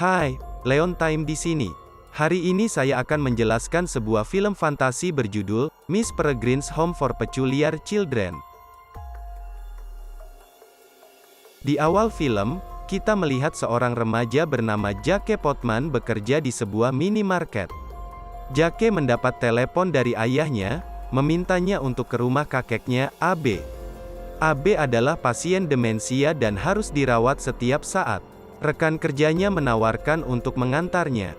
Hai, Leon Time di sini. Hari ini saya akan menjelaskan sebuah film fantasi berjudul Miss Peregrine's Home for Peculiar Children. Di awal film, kita melihat seorang remaja bernama Jake Potman bekerja di sebuah minimarket. Jake mendapat telepon dari ayahnya, memintanya untuk ke rumah kakeknya, AB. AB adalah pasien demensia dan harus dirawat setiap saat. Rekan kerjanya menawarkan untuk mengantarnya.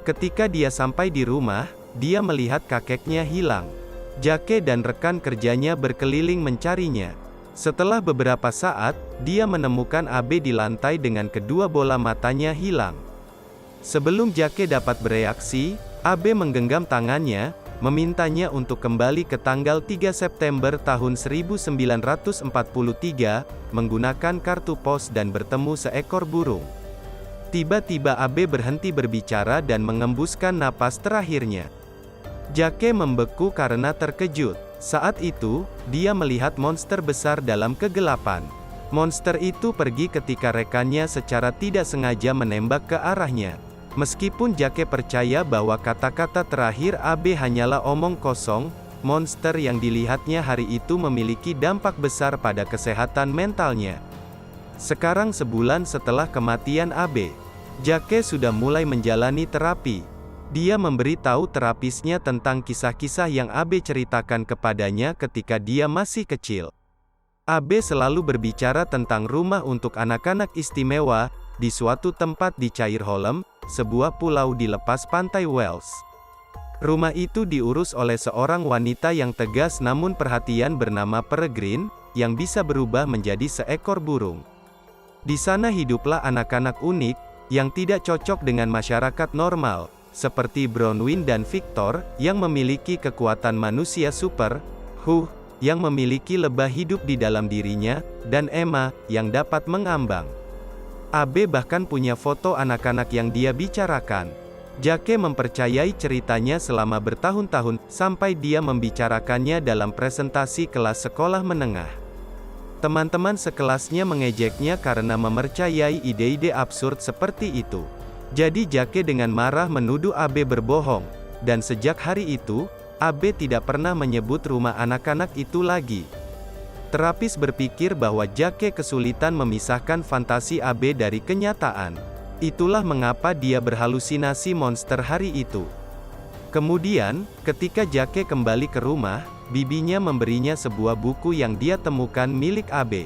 Ketika dia sampai di rumah, dia melihat kakeknya hilang. Jake dan rekan kerjanya berkeliling mencarinya. Setelah beberapa saat, dia menemukan AB di lantai dengan kedua bola matanya hilang. Sebelum Jake dapat bereaksi, AB menggenggam tangannya, memintanya untuk kembali ke tanggal 3 September tahun 1943, menggunakan kartu pos dan bertemu seekor burung. Tiba-tiba AB berhenti berbicara dan mengembuskan napas terakhirnya. Jake membeku karena terkejut. Saat itu, dia melihat monster besar dalam kegelapan. Monster itu pergi ketika rekannya secara tidak sengaja menembak ke arahnya. Meskipun Jake percaya bahwa kata-kata terakhir AB hanyalah omong kosong, monster yang dilihatnya hari itu memiliki dampak besar pada kesehatan mentalnya. Sekarang sebulan setelah kematian AB, Jake sudah mulai menjalani terapi. Dia memberitahu terapisnya tentang kisah-kisah yang AB ceritakan kepadanya ketika dia masih kecil. AB selalu berbicara tentang rumah untuk anak-anak istimewa, di suatu tempat di Cairholm, sebuah pulau di lepas pantai Wales. Rumah itu diurus oleh seorang wanita yang tegas namun perhatian bernama Peregrine, yang bisa berubah menjadi seekor burung. Di sana hiduplah anak-anak unik, yang tidak cocok dengan masyarakat normal, seperti Bronwyn dan Victor, yang memiliki kekuatan manusia super, yang memiliki lebah hidup di dalam dirinya, dan Emma, yang dapat mengambang. AB bahkan punya foto anak-anak yang dia bicarakan. Jake mempercayai ceritanya selama bertahun-tahun, sampai dia membicarakannya dalam presentasi kelas sekolah menengah. Teman-teman sekelasnya mengejeknya karena mempercayai ide-ide absurd seperti itu. Jadi Jake dengan marah menuduh AB berbohong, dan sejak hari itu, AB tidak pernah menyebut rumah anak-anak itu lagi. Terapis berpikir bahwa Jake kesulitan memisahkan fantasi AB dari kenyataan. Itulah mengapa dia berhalusinasi monster hari itu. Kemudian, ketika Jake kembali ke rumah, bibinya memberinya sebuah buku yang dia temukan milik AB.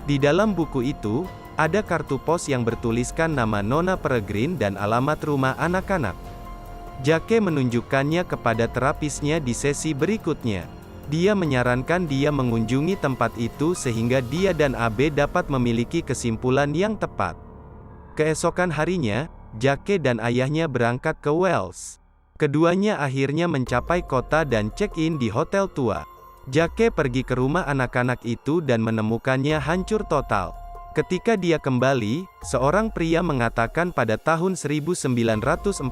Di dalam buku itu, ada kartu pos yang bertuliskan nama Nona Peregrine dan alamat rumah anak-anak. Jake menunjukkannya kepada terapisnya di sesi berikutnya. Dia menyarankan dia mengunjungi tempat itu sehingga dia dan AB dapat memiliki kesimpulan yang tepat. Keesokan harinya, Jake dan ayahnya berangkat ke Wales. Keduanya akhirnya mencapai kota dan check-in di hotel tua. Jake pergi ke rumah anak-anak itu dan menemukannya hancur total. Ketika dia kembali, seorang pria mengatakan pada tahun 1943,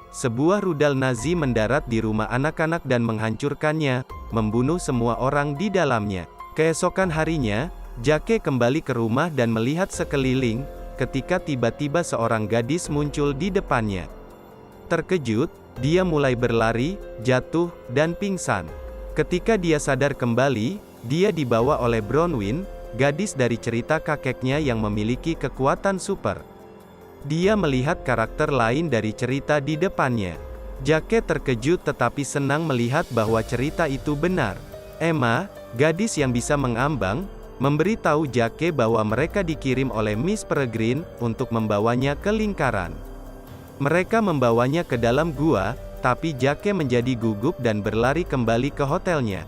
sebuah rudal Nazi mendarat di rumah anak-anak dan menghancurkannya, membunuh semua orang di dalamnya. Keesokan harinya, Jake kembali ke rumah dan melihat sekeliling, ketika tiba-tiba seorang gadis muncul di depannya. Terkejut, dia mulai berlari, jatuh, dan pingsan. Ketika dia sadar kembali, dia dibawa oleh Bronwyn, gadis dari cerita kakeknya yang memiliki kekuatan super. Dia melihat karakter lain dari cerita di depannya. Jake terkejut tetapi senang melihat bahwa cerita itu benar. Emma, gadis yang bisa mengambang, memberitahu Jake bahwa mereka dikirim oleh Miss Peregrine untuk membawanya ke lingkaran. Mereka membawanya ke dalam gua, tapi Jake menjadi gugup dan berlari kembali ke hotelnya.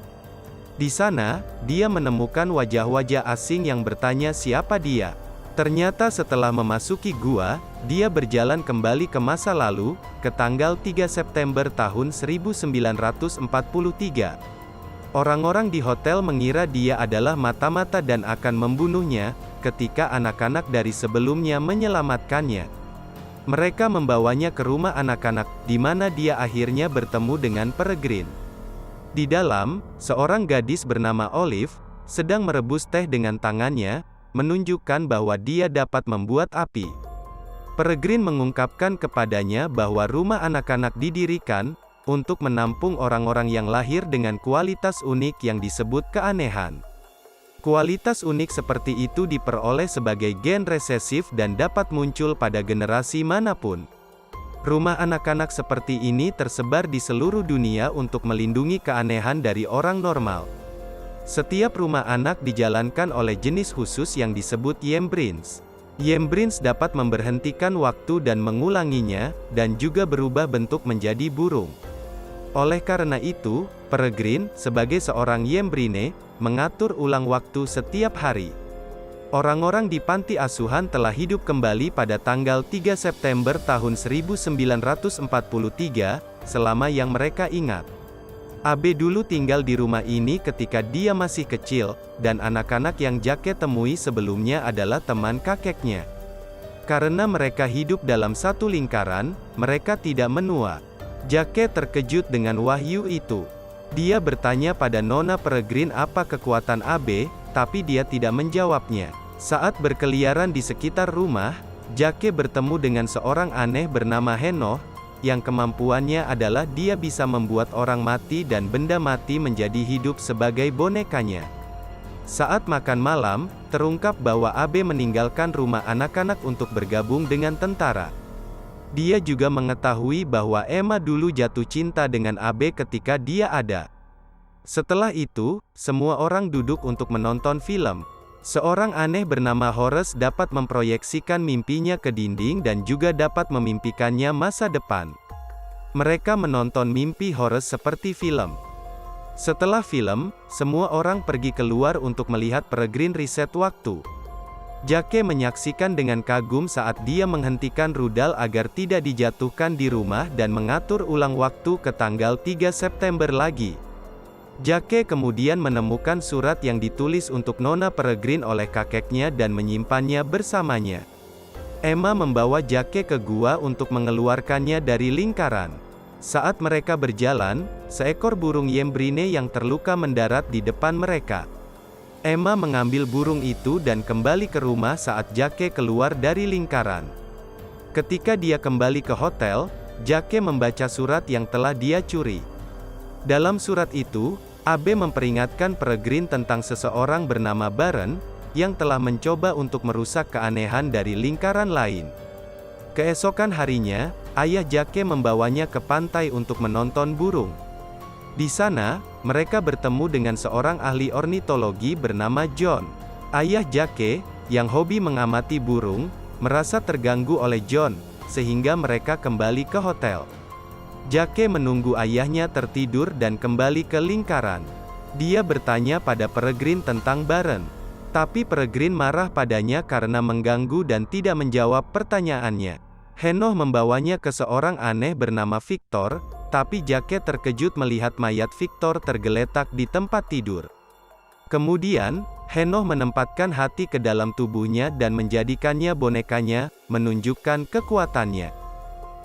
Di sana, dia menemukan wajah-wajah asing yang bertanya siapa dia. Ternyata setelah memasuki gua, dia berjalan kembali ke masa lalu, ke tanggal 3 September tahun 1943. Orang-orang di hotel mengira dia adalah mata-mata dan akan membunuhnya, ketika anak-anak dari sebelumnya menyelamatkannya. Mereka membawanya ke rumah anak-anak, di mana dia akhirnya bertemu dengan Peregrine. Di dalam, seorang gadis bernama Olive, sedang merebus teh dengan tangannya, menunjukkan bahwa dia dapat membuat api. Peregrine mengungkapkan kepadanya bahwa rumah anak-anak didirikan untuk menampung orang-orang yang lahir dengan kualitas unik yang disebut keanehan. Kualitas unik seperti itu diperoleh sebagai gen resesif dan dapat muncul pada generasi manapun. Rumah anak-anak seperti ini tersebar di seluruh dunia untuk melindungi keanehan dari orang normal. Setiap rumah anak dijalankan oleh jenis khusus yang disebut Yembrins. Yembrins dapat memberhentikan waktu dan mengulanginya, dan juga berubah bentuk menjadi burung. Oleh karena itu, Peregrine, sebagai seorang Yembrine, mengatur ulang waktu setiap hari. Orang-orang di panti asuhan telah hidup kembali pada tanggal 3 September tahun 1943, selama yang mereka ingat. Abe dulu tinggal di rumah ini ketika dia masih kecil, dan anak-anak yang Jake temui sebelumnya adalah teman kakeknya. Karena mereka hidup dalam satu lingkaran, mereka tidak menua. Jake terkejut dengan wahyu itu. Dia bertanya pada Nona Peregrine apa kekuatan Abe, tapi dia tidak menjawabnya. Saat berkeliaran di sekitar rumah, Jake bertemu dengan seorang aneh bernama Henoch, yang kemampuannya adalah dia bisa membuat orang mati dan benda mati menjadi hidup sebagai bonekanya. Saat makan malam, terungkap bahwa Abe meninggalkan rumah anak-anak untuk bergabung dengan tentara. Dia juga mengetahui bahwa Emma dulu jatuh cinta dengan Abe ketika dia ada. Setelah itu, semua orang duduk untuk menonton film. Seorang aneh bernama Horace dapat memproyeksikan mimpinya ke dinding dan juga dapat memimpikannya masa depan. Mereka menonton mimpi Horace seperti film. Setelah film, semua orang pergi keluar untuk melihat Peregrine riset waktu. Jake menyaksikan dengan kagum saat dia menghentikan rudal agar tidak dijatuhkan di rumah dan mengatur ulang waktu ke tanggal 3 September lagi. Jake kemudian menemukan surat yang ditulis untuk Nona Peregrine oleh kakeknya dan menyimpannya bersamanya. Emma membawa Jake ke gua untuk mengeluarkannya dari lingkaran. Saat mereka berjalan, seekor burung Yembrine yang terluka mendarat di depan mereka. Emma mengambil burung itu dan kembali ke rumah saat Jake keluar dari lingkaran. Ketika dia kembali ke hotel, Jake membaca surat yang telah dia curi. Dalam surat itu, Abe memperingatkan Peregrine tentang seseorang bernama Baron, yang telah mencoba untuk merusak keanehan dari lingkaran lain. Keesokan harinya, ayah Jake membawanya ke pantai untuk menonton burung. Di sana, mereka bertemu dengan seorang ahli ornitologi bernama John. Ayah Jake, yang hobi mengamati burung, merasa terganggu oleh John, sehingga mereka kembali ke hotel. Jake menunggu ayahnya tertidur dan kembali ke lingkaran. Dia bertanya pada Peregrine tentang Baron. Tapi Peregrine marah padanya karena mengganggu dan tidak menjawab pertanyaannya. Henoch membawanya ke seorang aneh bernama Victor, tapi Jake terkejut melihat mayat Victor tergeletak di tempat tidur. Kemudian, Henoch menempatkan hati ke dalam tubuhnya dan menjadikannya bonekanya, menunjukkan kekuatannya.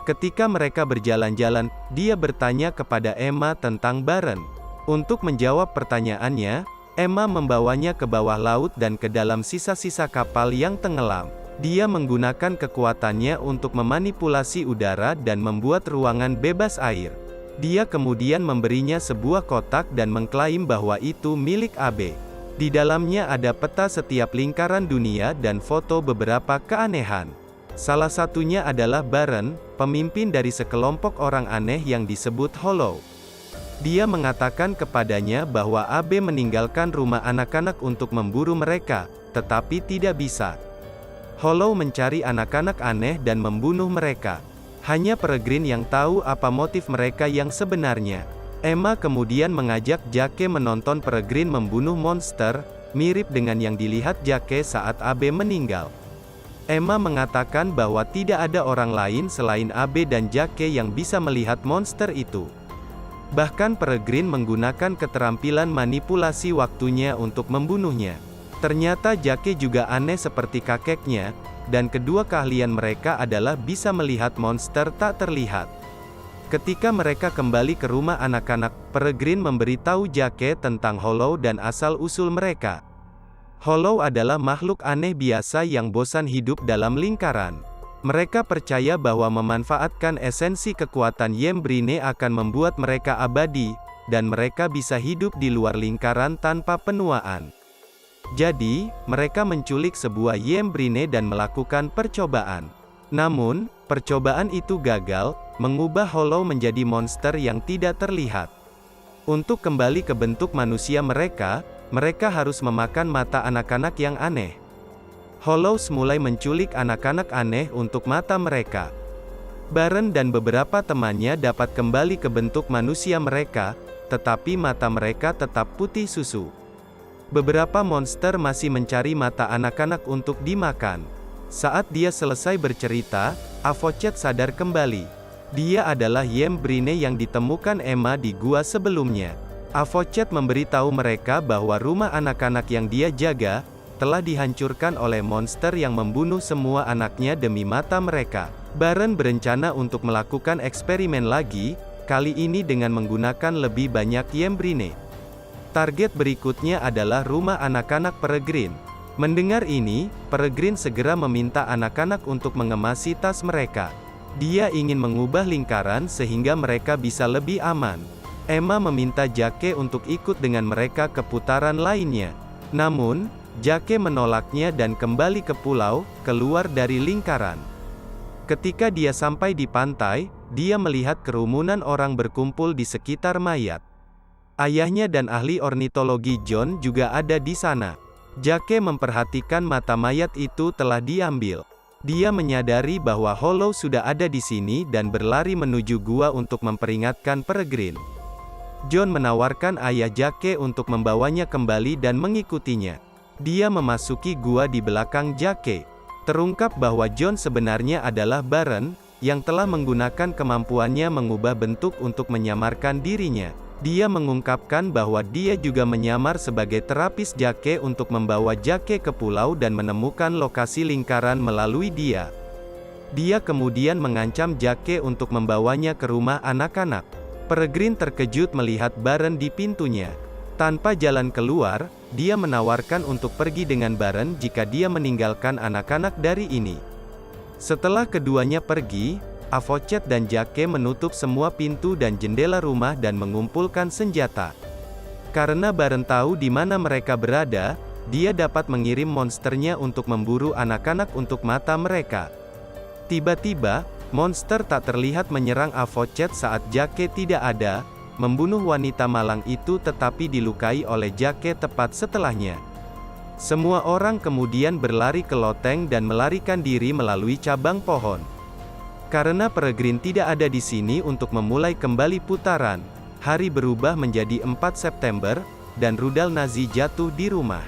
Ketika mereka berjalan-jalan, dia bertanya kepada Emma tentang Baron. Untuk menjawab pertanyaannya, Emma membawanya ke bawah laut dan ke dalam sisa-sisa kapal yang tenggelam. Dia menggunakan kekuatannya untuk memanipulasi udara dan membuat ruangan bebas air. Dia kemudian memberinya sebuah kotak dan mengklaim bahwa itu milik Abe. Di dalamnya ada peta setiap lingkaran dunia dan foto beberapa keanehan. Salah satunya adalah Baron, pemimpin dari sekelompok orang aneh yang disebut Hollow. Dia mengatakan kepadanya bahwa Abe meninggalkan rumah anak-anak untuk memburu mereka, tetapi tidak bisa. Hollow mencari anak-anak aneh dan membunuh mereka. Hanya Peregrine yang tahu apa motif mereka yang sebenarnya. Emma kemudian mengajak Jake menonton Peregrine membunuh monster, mirip dengan yang dilihat Jake saat Abe meninggal. Emma mengatakan bahwa tidak ada orang lain selain Abe dan Jake yang bisa melihat monster itu. Bahkan Peregrine menggunakan keterampilan manipulasi waktunya untuk membunuhnya. Ternyata Jake juga aneh seperti kakeknya, dan kedua keahlian mereka adalah bisa melihat monster tak terlihat. Ketika mereka kembali ke rumah anak-anak, Peregrine memberitahu Jake tentang Hollow dan asal-usul mereka. Hollow adalah makhluk aneh biasa yang bosan hidup dalam lingkaran. Mereka percaya bahwa memanfaatkan esensi kekuatan Yembrine akan membuat mereka abadi, dan mereka bisa hidup di luar lingkaran tanpa penuaan. Jadi, mereka menculik sebuah Yembrine dan melakukan percobaan. Namun, percobaan itu gagal, mengubah Hollow menjadi monster yang tidak terlihat. Untuk kembali ke bentuk manusia mereka harus memakan mata anak-anak yang aneh. Hollows mulai menculik anak-anak aneh untuk mata mereka. Baron dan beberapa temannya dapat kembali ke bentuk manusia mereka, tetapi mata mereka tetap putih susu. Beberapa monster masih mencari mata anak-anak untuk dimakan. Saat dia selesai bercerita, Avocet sadar kembali. Dia adalah Yembrine yang ditemukan Emma di gua sebelumnya. Avocet memberitahu mereka bahwa rumah anak-anak yang dia jaga telah dihancurkan oleh monster yang membunuh semua anaknya demi mata mereka. Baron berencana untuk melakukan eksperimen lagi, kali ini dengan menggunakan lebih banyak Yembrine. Target berikutnya adalah rumah anak-anak Peregrine. Mendengar ini, Peregrine segera meminta anak-anak untuk mengemasi tas mereka. Dia ingin mengubah lingkaran sehingga mereka bisa lebih aman. Emma meminta Jake untuk ikut dengan mereka ke putaran lainnya. Namun, Jake menolaknya dan kembali ke pulau, keluar dari lingkaran. Ketika dia sampai di pantai, dia melihat kerumunan orang berkumpul di sekitar mayat. Ayahnya dan ahli ornitologi John juga ada di sana. Jake memperhatikan mata mayat itu telah diambil. Dia menyadari bahwa Hollow sudah ada di sini dan berlari menuju gua untuk memperingatkan Peregrine. John menawarkan ayah Jake untuk membawanya kembali dan mengikutinya. Dia memasuki gua di belakang Jake. Terungkap bahwa John sebenarnya adalah Baron, yang telah menggunakan kemampuannya mengubah bentuk untuk menyamarkan dirinya. Dia mengungkapkan bahwa dia juga menyamar sebagai terapis Jake untuk membawa Jake ke pulau dan menemukan lokasi lingkaran melalui dia. Dia kemudian mengancam Jake untuk membawanya ke rumah anak-anak. Peregrine terkejut melihat Baron di pintunya. Tanpa jalan keluar, dia menawarkan untuk pergi dengan Baron jika dia meninggalkan anak-anak dari ini. Setelah keduanya pergi, Avocet dan Jake menutup semua pintu dan jendela rumah dan mengumpulkan senjata. Karena Baron tahu di mana mereka berada, dia dapat mengirim monsternya untuk memburu anak-anak untuk mata mereka. Tiba-tiba, monster tak terlihat menyerang Avocet saat Jake tidak ada, membunuh wanita malang itu tetapi dilukai oleh Jake tepat setelahnya. Semua orang kemudian berlari ke loteng dan melarikan diri melalui cabang pohon. Karena Peregrine tidak ada di sini untuk memulai kembali putaran, hari berubah menjadi 4 September, dan rudal Nazi jatuh di rumah.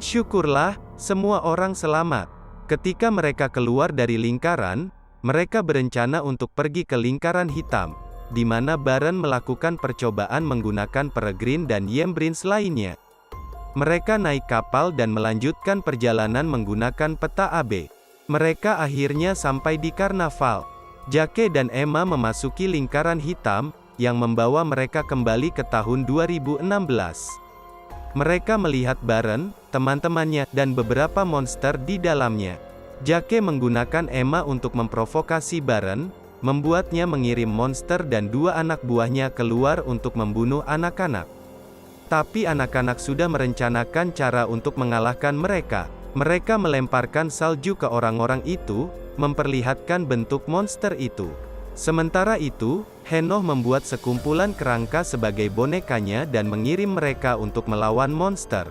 Syukurlah, semua orang selamat. Ketika mereka keluar dari lingkaran, mereka berencana untuk pergi ke lingkaran hitam, di mana Baron melakukan percobaan menggunakan Peregrine dan Yembrine lainnya. Mereka naik kapal dan melanjutkan perjalanan menggunakan peta AB. Mereka akhirnya sampai di karnaval. Jake dan Emma memasuki lingkaran hitam, yang membawa mereka kembali ke tahun 2016. Mereka melihat Baron, teman-temannya, dan beberapa monster di dalamnya. Jake menggunakan Emma untuk memprovokasi Baron, membuatnya mengirim monster dan 2 anak buahnya keluar untuk membunuh anak-anak. Tapi anak-anak sudah merencanakan cara untuk mengalahkan mereka. Mereka melemparkan salju ke orang-orang itu, memperlihatkan bentuk monster itu. Sementara itu, Henoch membuat sekumpulan kerangka sebagai bonekanya dan mengirim mereka untuk melawan monster.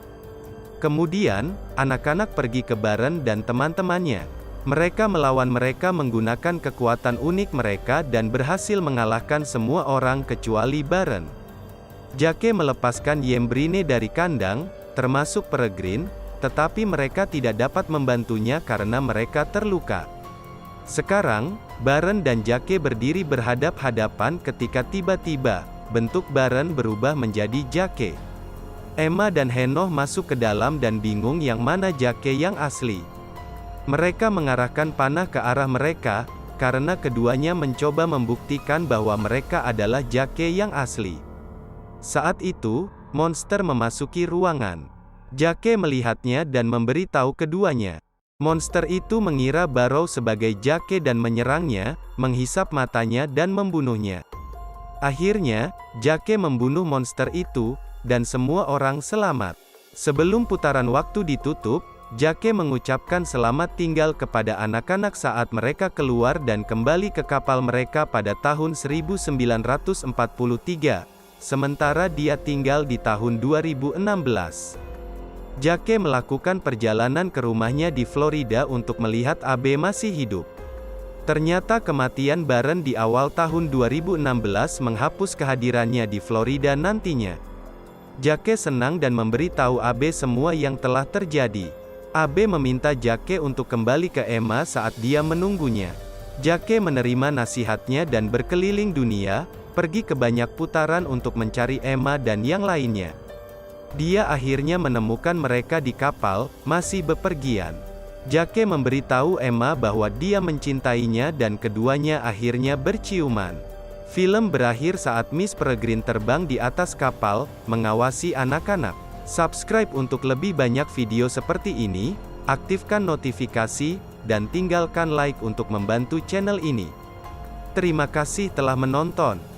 Kemudian, anak-anak pergi ke Baron dan teman-temannya. Mereka melawan mereka menggunakan kekuatan unik mereka dan berhasil mengalahkan semua orang kecuali Baron. Jake melepaskan Yembrine dari kandang, termasuk Peregrine, tetapi mereka tidak dapat membantunya karena mereka terluka. Sekarang, Baron dan Jake berdiri berhadap-hadapan ketika tiba-tiba, bentuk Baron berubah menjadi Jake. Emma dan Henoch masuk ke dalam dan bingung yang mana Jake yang asli. Mereka mengarahkan panah ke arah mereka, karena keduanya mencoba membuktikan bahwa mereka adalah Jake yang asli. Saat itu, monster memasuki ruangan. Jake melihatnya dan memberitahu keduanya. Monster itu mengira Barrow sebagai Jake dan menyerangnya, menghisap matanya dan membunuhnya. Akhirnya, Jake membunuh monster itu, dan semua orang selamat. Sebelum putaran waktu ditutup, Jake mengucapkan selamat tinggal kepada anak-anak saat mereka keluar dan kembali ke kapal mereka pada tahun 1943, sementara dia tinggal di tahun 2016. Jake melakukan perjalanan ke rumahnya di Florida untuk melihat Abe masih hidup. Ternyata kematian Barron di awal tahun 2016 menghapus kehadirannya di Florida nantinya. Jake senang dan memberitahu Abe semua yang telah terjadi. Abe meminta Jake untuk kembali ke Emma saat dia menunggunya. Jake menerima nasihatnya dan berkeliling dunia, pergi ke banyak putaran untuk mencari Emma dan yang lainnya. Dia akhirnya menemukan mereka di kapal, masih bepergian. Jake memberitahu Emma bahwa dia mencintainya dan keduanya akhirnya berciuman. Film berakhir saat Miss Peregrine terbang di atas kapal, mengawasi anak-anak. Subscribe untuk lebih banyak video seperti ini, aktifkan notifikasi, dan tinggalkan like untuk membantu channel ini. Terima kasih telah menonton.